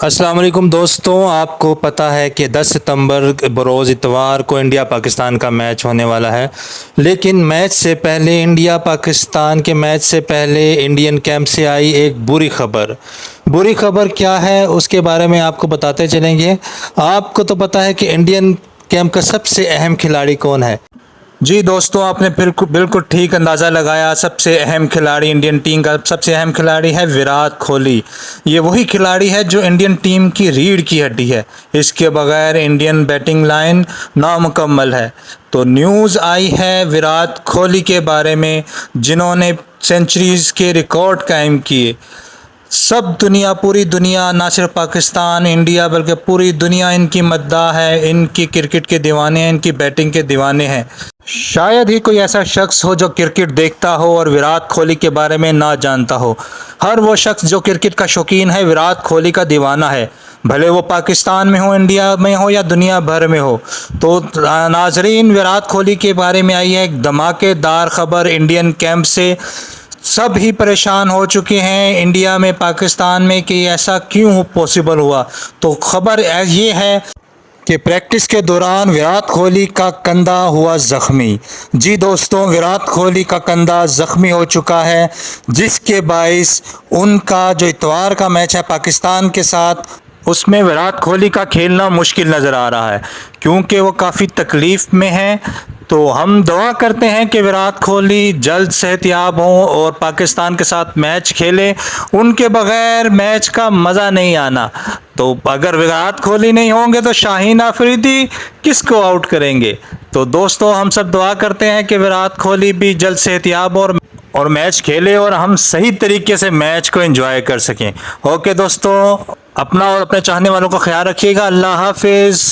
अस्सलाम वालेकुम दोस्तों, आपको पता है कि 10 सितंबर बरोज़ इतवार को इंडिया पाकिस्तान का मैच होने वाला है। लेकिन मैच से पहले इंडिया पाकिस्तान के मैच से पहले इंडियन कैंप से आई एक बुरी खबर क्या है उसके बारे में आपको बताते चलेंगे। आपको तो पता है कि इंडियन कैंप का सबसे अहम खिलाड़ी कौन है। जी दोस्तों, आपने बिल्कुल बिल्कुल ठीक अंदाज़ा लगाया। सबसे अहम खिलाड़ी इंडियन टीम का सबसे अहम खिलाड़ी है विराट कोहली। ये वही खिलाड़ी है जो इंडियन टीम की रीढ़ की हड्डी है। इसके बगैर इंडियन बैटिंग लाइन नामुकम्मल है। तो न्यूज़ आई है विराट कोहली के बारे में, जिन्होंने सेंचुरीज़ के रिकॉर्ड कायम किए। सब दुनिया, पूरी दुनिया, ना सिर्फ पाकिस्तान इंडिया बल्कि पूरी दुनिया इनकी मद्दाह है, इनकी क्रिकेट के दीवाने हैं, इनकी बैटिंग के दीवाने हैं। शायद ही कोई ऐसा शख्स हो जो क्रिकेट देखता हो और विराट कोहली के बारे में ना जानता हो। हर वो शख्स जो क्रिकेट का शौकीन है विराट कोहली का दीवाना है, भले वो पाकिस्तान में हो, इंडिया में हो या दुनिया भर में हो। तो नाजरीन, विराट कोहली के बारे में आई है एक धमाकेदार खबर इंडियन कैंप से। सब ही परेशान हो चुके हैं इंडिया में, पाकिस्तान में, कि ऐसा क्यों पॉसिबल हुआ। तो खबर ये है कि प्रैक्टिस के दौरान विराट कोहली का कंधा हुआ ज़ख्मी। जी दोस्तों, विराट कोहली का कंधा ज़ख्मी हो चुका है, जिसके बाइस उनका जो इतवार का मैच है पाकिस्तान के साथ, उसमें विराट कोहली का खेलना मुश्किल नज़र आ रहा है, क्योंकि वो काफ़ी तकलीफ़ में हैं। तो हम दुआ करते हैं कि विराट कोहली जल्द सेहतयाब हों और पाकिस्तान के साथ मैच खेलें। उनके बगैर मैच का मज़ा नहीं आना। तो अगर विराट कोहली नहीं होंगे तो शाहीन अफरीदी किसको आउट करेंगे। तो दोस्तों, हम सब दुआ करते हैं कि विराट कोहली भी जल्द सेहतयाब और मैच खेले और हम सही तरीके से मैच को एंजॉय कर सकें। ओके दोस्तों, अपना और अपने चाहने वालों का ख्याल रखिएगा। अल्लाह हाफिज़।